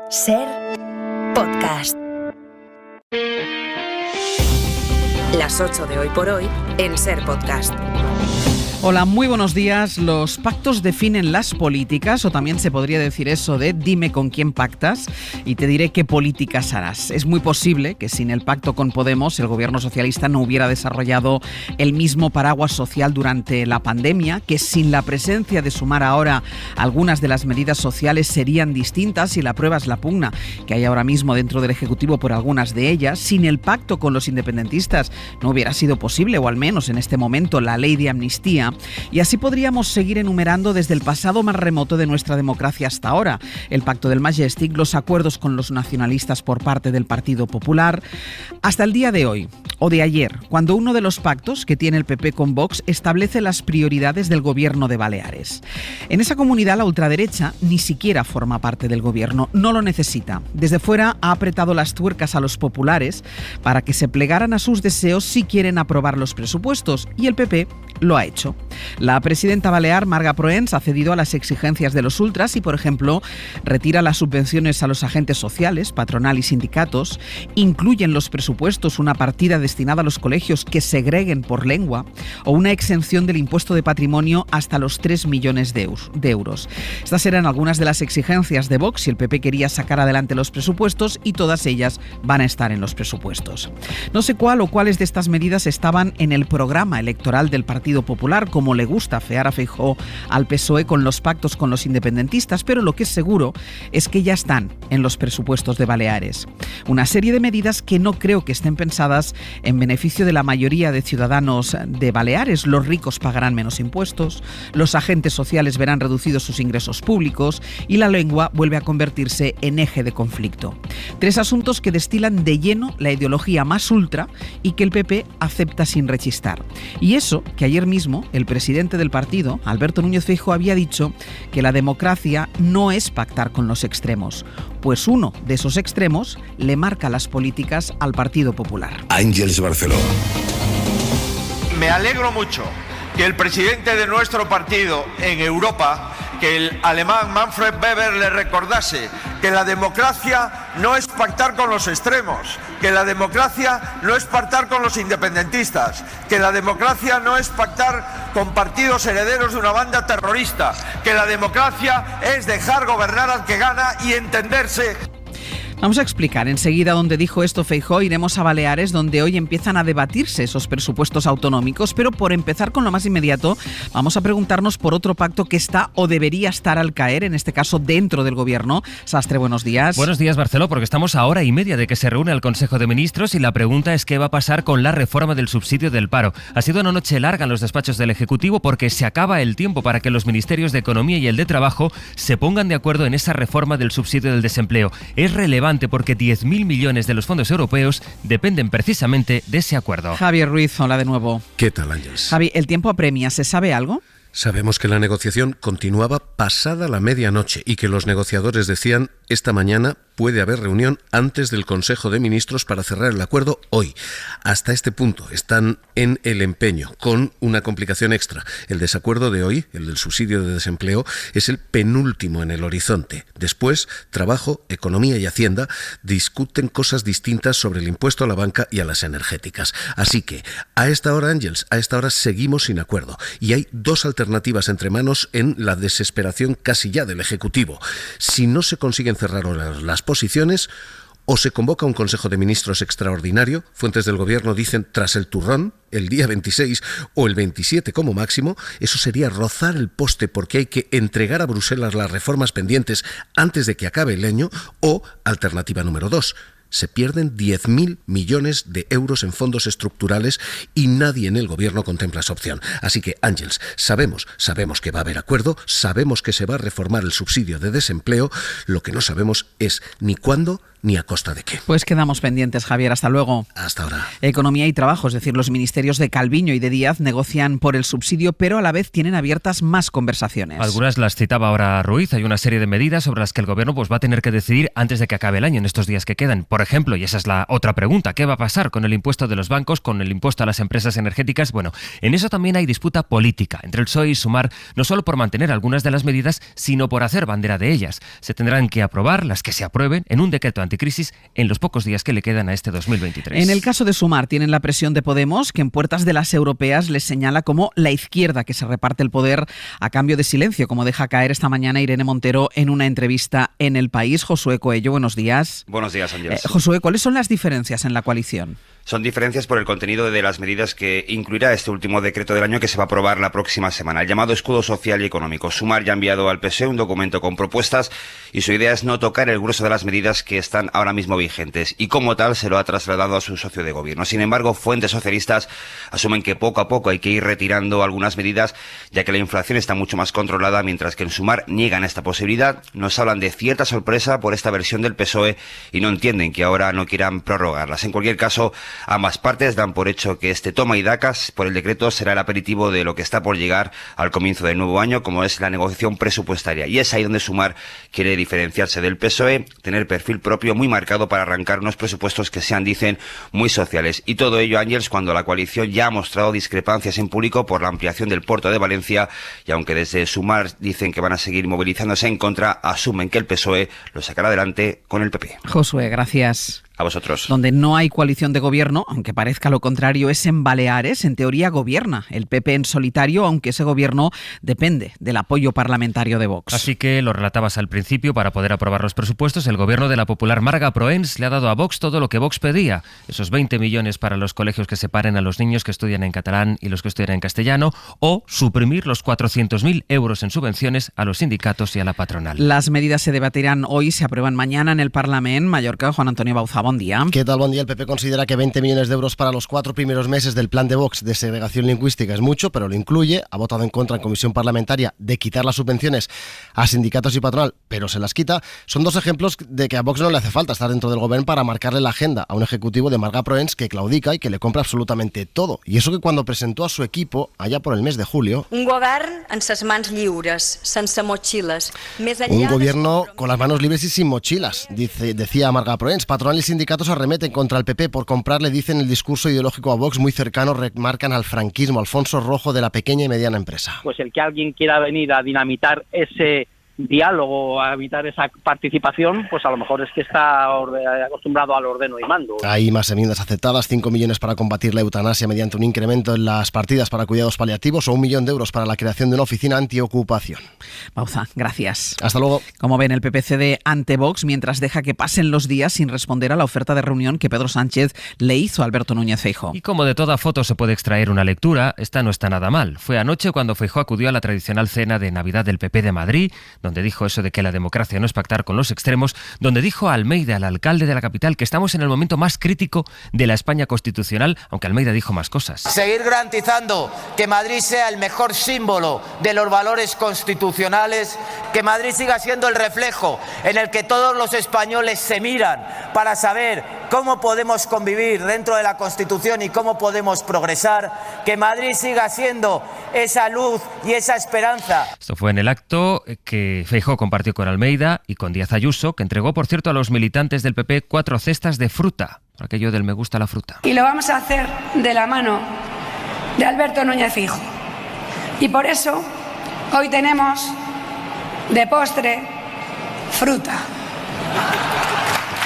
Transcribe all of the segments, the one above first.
Ser Podcast. Las 8 de hoy por hoy en Ser Podcast. Hola, muy buenos días. Los pactos definen las políticas, o también se podría decir eso de dime con quién pactas y te diré qué políticas harás. Es muy posible que sin el pacto con Podemos el gobierno socialista no hubiera desarrollado el mismo paraguas social durante la pandemia, que sin la presencia de Sumar ahora algunas de las medidas sociales serían distintas, y la prueba es la pugna que hay ahora mismo dentro del Ejecutivo por algunas de ellas. Sin el pacto con los independentistas no hubiera sido posible, o al menos en este momento, la ley de amnistía. Y así podríamos seguir enumerando desde el pasado más remoto de nuestra democracia hasta ahora: el pacto del Majestic, los acuerdos con los nacionalistas por parte del Partido Popular, hasta el día de hoy o de ayer, cuando uno de los pactos que tiene el PP con Vox establece las prioridades del gobierno de Baleares. En esa comunidad la ultraderecha ni siquiera forma parte del gobierno, no lo necesita. Desde fuera ha apretado las tuercas a los populares para que se plegaran a sus deseos si quieren aprobar los presupuestos, y el PP lo ha hecho. La presidenta balear, Marga Proens, ha cedido a las exigencias de los ultras y, por ejemplo, retira las subvenciones a los agentes sociales, patronal y sindicatos, incluye en los presupuestos una partida destinada a los colegios que segreguen por lengua, o una exención del impuesto de patrimonio hasta los 3 millones de euros. Estas eran algunas de las exigencias de Vox si el PP quería sacar adelante los presupuestos, y todas ellas van a estar en los presupuestos. No sé cuál o cuáles de estas medidas estaban en el programa electoral del Partido Popular, como le gusta afear a Feijóo al PSOE con los pactos con los independentistas, pero lo que es seguro es que ya están en los presupuestos de Baleares. Una serie de medidas que no creo que estén pensadas en beneficio de la mayoría de ciudadanos de Baleares. Los ricos pagarán menos impuestos, los agentes sociales verán reducidos sus ingresos públicos, y la lengua vuelve a convertirse en eje de conflicto. 3 asuntos que destilan de lleno la ideología más ultra y que el PP acepta sin rechistar. Y eso que ayer mismo el presidente del partido, Alberto Núñez Feijóo, había dicho que la democracia no es pactar con los extremos, pues uno de esos extremos le marca las políticas al Partido Popular. Ángeles Barceló. Me alegro mucho que el presidente de nuestro partido en Europa, que el alemán Manfred Weber, le recordase que la democracia no es pactar con los extremos, que la democracia no es pactar con los independentistas, que la democracia no es pactar con partidos herederos de una banda terrorista, que la democracia es dejar gobernar al que gana y entenderse. Vamos a explicar enseguida dónde dijo esto Feijóo. Iremos a Baleares, donde hoy empiezan a debatirse esos presupuestos autonómicos, pero por empezar con lo más inmediato, vamos a preguntarnos por otro pacto que está o debería estar al caer, en este caso dentro del gobierno. Sastre, buenos días. Buenos días, Barceló, porque estamos a hora y media de que se reúne el Consejo de Ministros y la pregunta es qué va a pasar con la reforma del subsidio del paro. Ha sido una noche larga en los despachos del Ejecutivo porque se acaba el tiempo para que los ministerios de Economía y el de Trabajo se pongan de acuerdo en esa reforma del subsidio del desempleo. Es relevante porque 10.000 millones de los fondos europeos dependen precisamente de ese acuerdo. Javier Ruiz, hola de nuevo. ¿Qué tal, Ángeles? Javi, el tiempo apremia. ¿Se sabe algo? Sabemos que la negociación continuaba pasada la medianoche y que los negociadores decían esta mañana puede haber reunión antes del Consejo de Ministros para cerrar el acuerdo hoy. Hasta este punto están en el empeño, con una complicación extra. El desacuerdo de hoy, el del subsidio de desempleo, es el penúltimo en el horizonte. Después, Trabajo, Economía y Hacienda discuten cosas distintas sobre el impuesto a la banca y a las energéticas. Así que, a esta hora, Ángeles, a esta hora seguimos sin acuerdo. Y hay 2 alternativas entre manos en la desesperación casi ya del Ejecutivo. Si no se consiguen cerrar las posiciones, o se convoca un Consejo de Ministros extraordinario, fuentes del Gobierno dicen tras el turrón, el día 26 o el 27 como máximo. Eso sería rozar el poste porque hay que entregar a Bruselas las reformas pendientes antes de que acabe el año. O alternativa número 2, se pierden 10.000 millones de euros en fondos estructurales y nadie en el Gobierno contempla esa opción. Así que, Ángeles, sabemos que va a haber acuerdo, sabemos que se va a reformar el subsidio de desempleo, lo que no sabemos es ni cuándo ni a costa de qué. Pues quedamos pendientes, Javier. Hasta luego. Hasta ahora. Economía y Trabajo, es decir, los ministerios de Calviño y de Díaz negocian por el subsidio, pero a la vez tienen abiertas más conversaciones. Algunas las citaba ahora Ruiz. Hay una serie de medidas sobre las que el Gobierno va a tener que decidir antes de que acabe el año, en estos días que quedan. Por por ejemplo, y esa es la otra pregunta, ¿qué va a pasar con el impuesto de los bancos, con el impuesto a las empresas energéticas? Bueno, en eso también hay disputa política entre el PSOE y Sumar, no solo por mantener algunas de las medidas, sino por hacer bandera de ellas. Se tendrán que aprobar las que se aprueben en un decreto anticrisis en los pocos días que le quedan a este 2023. En el caso de Sumar, tienen la presión de Podemos, que en puertas de las europeas les señala como la izquierda que se reparte el poder a cambio de silencio, como deja caer esta mañana Irene Montero en una entrevista en El País. Josué Coello, buenos días. Buenos días, Ángeles. Josué, ¿cuáles son las diferencias en la coalición? Son diferencias por el contenido de las medidas que incluirá este último decreto del año que se va a aprobar la próxima semana, el llamado escudo social y económico. Sumar ya ha enviado al PSOE un documento con propuestas y su idea es no tocar el grueso de las medidas que están ahora mismo vigentes y como tal se lo ha trasladado a su socio de gobierno. Sin embargo, fuentes socialistas asumen que poco a poco hay que ir retirando algunas medidas ya que la inflación está mucho más controlada, mientras que en Sumar niegan esta posibilidad. Nos hablan de cierta sorpresa por esta versión del PSOE y no entienden que ahora no quieran prorrogarlas. En cualquier caso, ambas partes dan por hecho que este toma y dacas por el decreto será el aperitivo de lo que está por llegar al comienzo del nuevo año, como es la negociación presupuestaria. Y es ahí donde Sumar quiere diferenciarse del PSOE, tener perfil propio muy marcado para arrancar unos presupuestos que sean, dicen, muy sociales. Y todo ello, Ángels, cuando la coalición ya ha mostrado discrepancias en público por la ampliación del puerto de Valencia, y aunque desde Sumar dicen que van a seguir movilizándose en contra, asumen que el PSOE lo sacará adelante con el PP. Josué, gracias. A vosotros. Donde no hay coalición de gobierno, aunque parezca lo contrario, es en Baleares. En teoría gobierna el PP en solitario, aunque ese gobierno depende del apoyo parlamentario de Vox. Así que lo relatabas al principio, para poder aprobar los presupuestos, el gobierno de la popular Marga Proens le ha dado a Vox todo lo que Vox pedía. Esos 20 millones para los colegios que separen a los niños que estudian en catalán y los que estudian en castellano, o suprimir los 400.000 euros en subvenciones a los sindicatos y a la patronal. Las medidas se debatirán hoy, se aprueban mañana en el Parlamento. Mallorca, Juan Antonio Bauza, buen día. ¿Qué tal? Buen día. El PP considera que 20 millones de euros para los 4 primeros meses del plan de Vox de segregación lingüística es mucho, pero lo incluye. Ha votado en contra en comisión parlamentaria de quitar las subvenciones a sindicatos y patronal, pero se las quita. Son dos ejemplos de que a Vox no le hace falta estar dentro del gobierno para marcarle la agenda a un ejecutivo de Marga Proens que claudica y que le compra absolutamente todo. Y eso que cuando presentó a su equipo, allá por el mes de julio... Un govern en ses mans lliures, sense motxilles. Un gobierno con las manos libres y sin mochilas, decía Marga Proens. Patronal y sindicatos arremeten contra el PP por comprarle, dicen, el discurso ideológico a Vox muy cercano, remarcan al franquismo, Alfonso Rojo, de la pequeña y mediana empresa. Pues el que alguien quiera venir a dinamitar ese diálogo, a evitar esa participación, pues a lo mejor es que está acostumbrado al ordeno y mando. Hay más enmiendas aceptadas, 5 millones para combatir la eutanasia mediante un incremento en las partidas para cuidados paliativos o 1 millón de euros para la creación de una oficina antiocupación. Bauza, gracias. Hasta luego. Como ven, el PP cede ante Vox mientras deja que pasen los días sin responder a la oferta de reunión que Pedro Sánchez le hizo a Alberto Núñez Feijóo. Y como de toda foto se puede extraer una lectura, esta no está nada mal. Fue anoche cuando Feijóo acudió a la tradicional cena de Navidad del PP de Madrid, donde dijo eso de que la democracia no es pactar con los extremos, donde dijo a Almeida, al alcalde de la capital, que estamos en el momento más crítico de la España constitucional, aunque Almeida dijo más cosas. Seguir garantizando que Madrid sea el mejor símbolo de los valores constitucionales, que Madrid siga siendo el reflejo en el que todos los españoles se miran para saber cómo podemos convivir dentro de la Constitución y cómo podemos progresar, que Madrid siga siendo esa luz y esa esperanza. Esto fue en el acto que Feijóo compartió con Almeida y con Díaz Ayuso, que entregó, por cierto, a los militantes del PP 4 cestas de fruta, por aquello del me gusta la fruta. Y lo vamos a hacer de la mano de Alberto Núñez Feijóo. Y por eso hoy tenemos de postre fruta.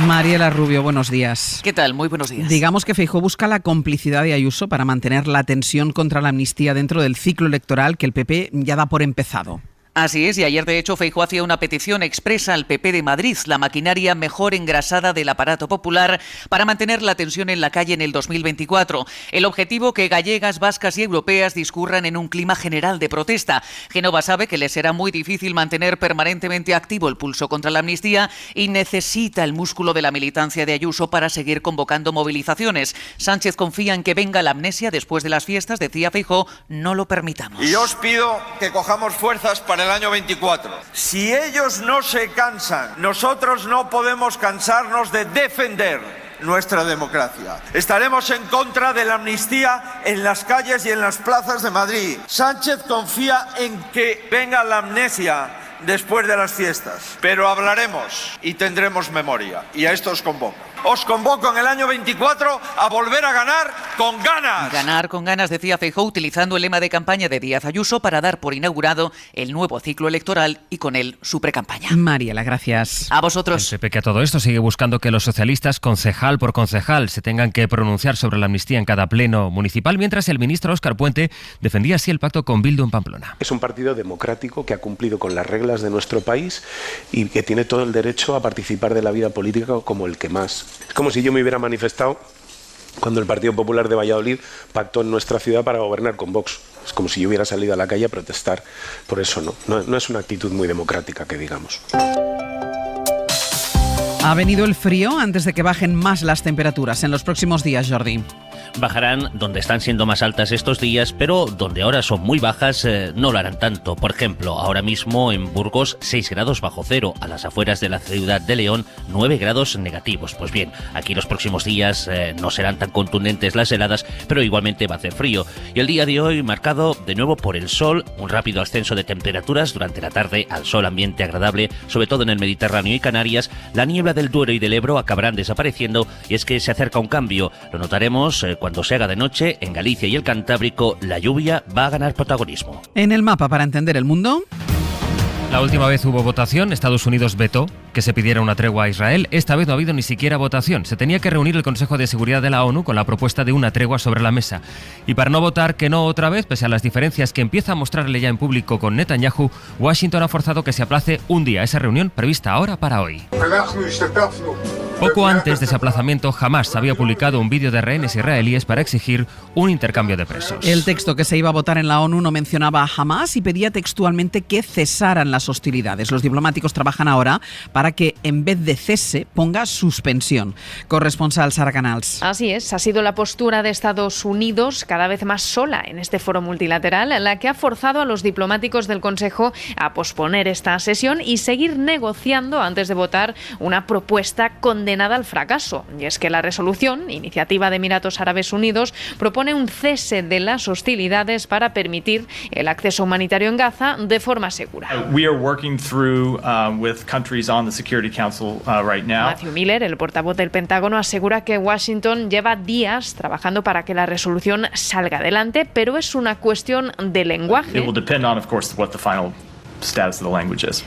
Mariela Rubio, buenos días. ¿Qué tal? Muy buenos días. Digamos que Feijóo busca la complicidad de Ayuso para mantener la tensión contra la amnistía dentro del ciclo electoral que el PP ya da por empezado. Así es, y ayer de hecho Feijóo hacía una petición expresa al PP de Madrid, la maquinaria mejor engrasada del aparato popular, para mantener la tensión en la calle en el 2024. El objetivo, que gallegas, vascas y europeas discurran en un clima general de protesta. Génova sabe que le será muy difícil mantener permanentemente activo el pulso contra la amnistía y necesita el músculo de la militancia de Ayuso para seguir convocando movilizaciones. Sánchez confía en que venga la amnesia después de las fiestas, decía Feijóo, no lo permitamos. Y yo os pido que cojamos fuerzas para el año 24. Si ellos no se cansan, nosotros no podemos cansarnos de defender nuestra democracia. Estaremos en contra de la amnistía en las calles y en las plazas de Madrid. Sánchez confía en que venga la amnesia después de las fiestas, pero hablaremos y tendremos memoria, y a esto os convoco. Os convoco en el año 24 a volver a ganar con ganas. Ganar con ganas, decía Feijóo, utilizando el lema de campaña de Díaz Ayuso para dar por inaugurado el nuevo ciclo electoral y con él su precampaña. Mariela, gracias. A vosotros. El PP, que a todo esto sigue buscando que los socialistas, concejal por concejal, se tengan que pronunciar sobre la amnistía en cada pleno municipal, mientras el ministro Óscar Puente defendía así el pacto con Bildu en Pamplona. Es un partido democrático que ha cumplido con las reglas de nuestro país y que tiene todo el derecho a participar de la vida política como el que más. Es como si yo me hubiera manifestado cuando el Partido Popular de Valladolid pactó en nuestra ciudad para gobernar con Vox. Es como si yo hubiera salido a la calle a protestar. Por eso no es una actitud muy democrática, que digamos. Ha venido el frío antes de que bajen más las temperaturas en los próximos días, Jordi. Bajarán donde están siendo más altas estos días, pero donde ahora son muy bajas no lo harán tanto. Por ejemplo, ahora mismo en Burgos 6 grados bajo cero, a las afueras de la ciudad de León 9 grados negativos. Pues bien, aquí los próximos días no serán tan contundentes las heladas, pero igualmente va a hacer frío. Y el día de hoy marcado de nuevo por el sol, un rápido ascenso de temperaturas durante la tarde, al sol ambiente agradable, sobre todo en el Mediterráneo y Canarias. La niebla del Duero y del Ebro acabarán desapareciendo y es que se acerca un cambio. Lo notaremos cuando se haga de noche. En Galicia y el Cantábrico la lluvia va a ganar protagonismo. En el mapa para entender el mundo. La última vez hubo votación, Estados Unidos vetó que se pidiera una tregua a Israel. Esta vez no ha habido ni siquiera votación. Se tenía que reunir el Consejo de Seguridad de la ONU con la propuesta de una tregua sobre la mesa. Y para no votar que no otra vez, pese a las diferencias que empieza a mostrarle ya en público con Netanyahu, Washington ha forzado que se aplace un día esa reunión prevista ahora para hoy. Poco antes de ese aplazamiento, Hamás había publicado un vídeo de rehenes israelíes para exigir un intercambio de presos. El texto que se iba a votar en la ONU no mencionaba a Hamás y pedía textualmente que cesaran las hostilidades. Los diplomáticos trabajan ahora para que en vez de cese ponga suspensión. Corresponsal Sara Canals. Así es, ha sido la postura de Estados Unidos cada vez más sola en este foro multilateral, la que ha forzado a los diplomáticos del Consejo a posponer esta sesión y seguir negociando antes de votar una propuesta condenada al fracaso. Y es que la resolución, iniciativa de Emiratos Árabes Unidos, propone un cese de las hostilidades para permitir el acceso humanitario en Gaza de forma segura. Matthew Miller, el portavoz del Pentágono, asegura que Washington lleva días trabajando para que la resolución salga adelante, pero es una cuestión de lenguaje.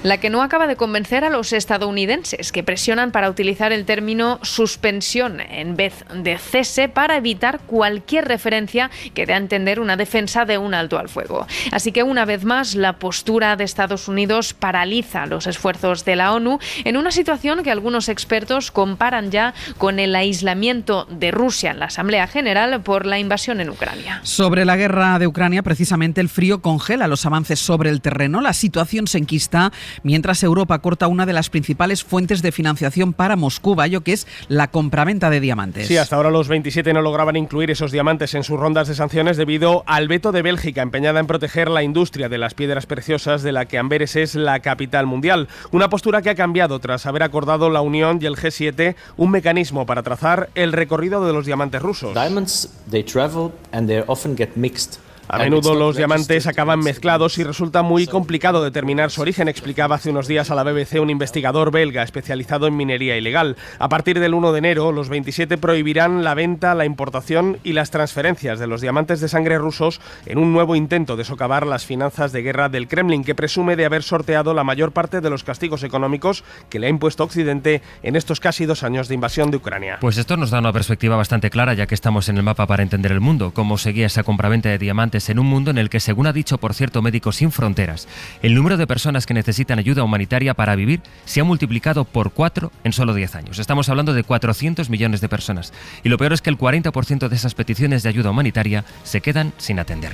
La que no acaba de convencer a los estadounidenses, que presionan para utilizar el término suspensión en vez de cese para evitar cualquier referencia que dé a entender una defensa de un alto al fuego. Así que una vez más la postura de Estados Unidos paraliza los esfuerzos de la ONU en una situación que algunos expertos comparan ya con el aislamiento de Rusia en la Asamblea General por la invasión en Ucrania. Sobre la guerra de Ucrania, precisamente el frío congela los avances sobre el terreno. La situación se enquista mientras Europa corta una de las principales fuentes de financiación para Moscú, Bayo, que es la compraventa de diamantes. Sí, hasta ahora los 27 no lograban incluir esos diamantes en sus rondas de sanciones debido al veto de Bélgica, empeñada en proteger la industria de las piedras preciosas de la que Amberes es la capital mundial. Una postura que ha cambiado tras haber acordado la Unión y el G7 un mecanismo para trazar el recorrido de los diamantes rusos. Diamonds, they travel and they often get mixed. A menudo los diamantes acaban mezclados y resulta muy complicado determinar su origen, explicaba hace unos días a la BBC un investigador belga especializado en minería ilegal. A partir del 1 de enero, los 27 prohibirán la venta, la importación y las transferencias de los diamantes de sangre rusos en un nuevo intento de socavar las finanzas de guerra del Kremlin, que presume de haber sorteado la mayor parte de los castigos económicos que le ha impuesto Occidente en estos casi 2 años de invasión de Ucrania. Pues esto nos da una perspectiva bastante clara, ya que estamos en el mapa para entender el mundo, cómo seguía esa compraventa de diamantes en un mundo en el que, según ha dicho, por cierto, Médicos Sin Fronteras, el número de personas que necesitan ayuda humanitaria para vivir se ha multiplicado por 4 en solo 10 años. Estamos hablando de 400 millones de personas. Y lo peor es que el 40% de esas peticiones de ayuda humanitaria se quedan sin atender.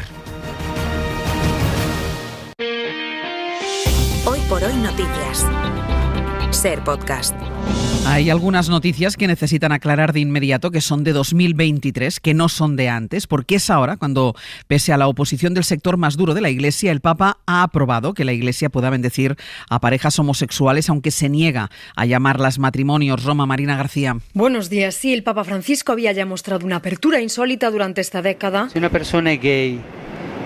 Hoy por hoy noticias. Ser podcast. Hay algunas noticias que necesitan aclarar de inmediato, que son de 2023, que no son de antes, porque es ahora cuando, pese a la oposición del sector más duro de la Iglesia, el Papa ha aprobado que la Iglesia pueda bendecir a parejas homosexuales, aunque se niega a llamarlas matrimonios. Roma, Marina García. Buenos días. Sí, el Papa Francisco había ya mostrado una apertura insólita durante esta década. Se una persona è gay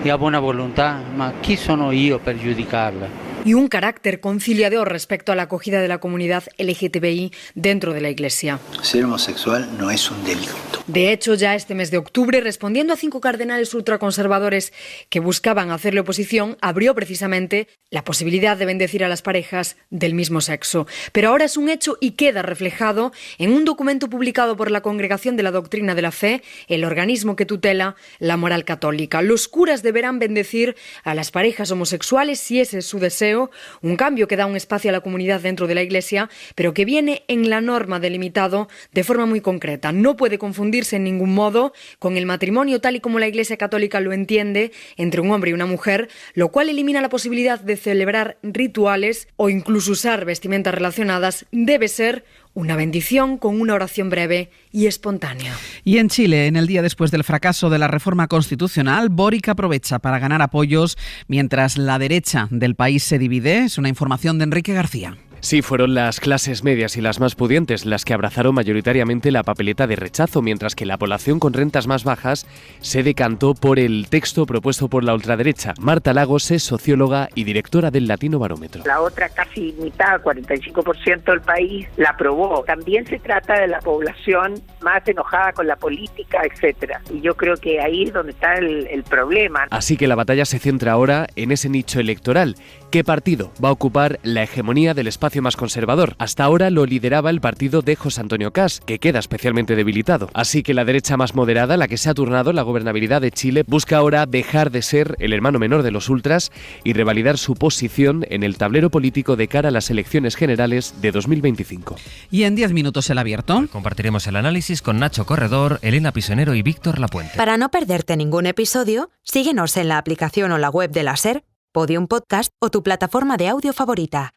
e ha buona volontà, ma chi sono io per giudicarla? y un carácter conciliador respecto a la acogida de la comunidad LGTBI dentro de la Iglesia. Ser homosexual no es un delito. De hecho, ya este mes de octubre, respondiendo a 5 cardenales ultraconservadores que buscaban hacerle oposición, abrió precisamente la posibilidad de bendecir a las parejas del mismo sexo. Pero ahora es un hecho y queda reflejado en un documento publicado por la Congregación de la Doctrina de la Fe, el organismo que tutela la moral católica. Los curas deberán bendecir a las parejas homosexuales si ese es su deseo, un cambio que da un espacio a la comunidad dentro de la Iglesia, pero que viene en la norma delimitado de forma muy concreta. No puede confundirse en ningún modo con el matrimonio tal y como la Iglesia católica lo entiende entre un hombre y una mujer, lo cual elimina la posibilidad de celebrar rituales o incluso usar vestimentas relacionadas. Debe ser una bendición con una oración breve y espontánea. Y en Chile, en el día después del fracaso de la reforma constitucional, Boric aprovecha para ganar apoyos mientras la derecha del país se divide. Es una información de Enrique García. Sí, fueron las clases medias y las más pudientes las que abrazaron mayoritariamente la papeleta de rechazo, mientras que la población con rentas más bajas se decantó por el texto propuesto por la ultraderecha. Marta Lagos es socióloga y directora del Latino Barómetro. La otra casi mitad, 45% del país, la aprobó. También se trata de la población más enojada con la política, etcétera. Y yo creo que ahí es donde está el problema. Así que la batalla se centra ahora en ese nicho electoral. ¿Qué partido va a ocupar la hegemonía del espacio más conservador? Hasta ahora lo lideraba el partido de José Antonio Cast, que queda especialmente debilitado. Así que la derecha más moderada, la que se ha turnado la gobernabilidad de Chile, busca ahora dejar de ser el hermano menor de los ultras y revalidar su posición en el tablero político de cara a las elecciones generales de 2025. Y en 10 minutos el abierto. Compartiremos el análisis con Nacho Corredor, Elena Pisonero y Víctor Lapuente. Para no perderte ningún episodio, síguenos en la aplicación o la web de la SER, Podium Podcast o tu plataforma de audio favorita.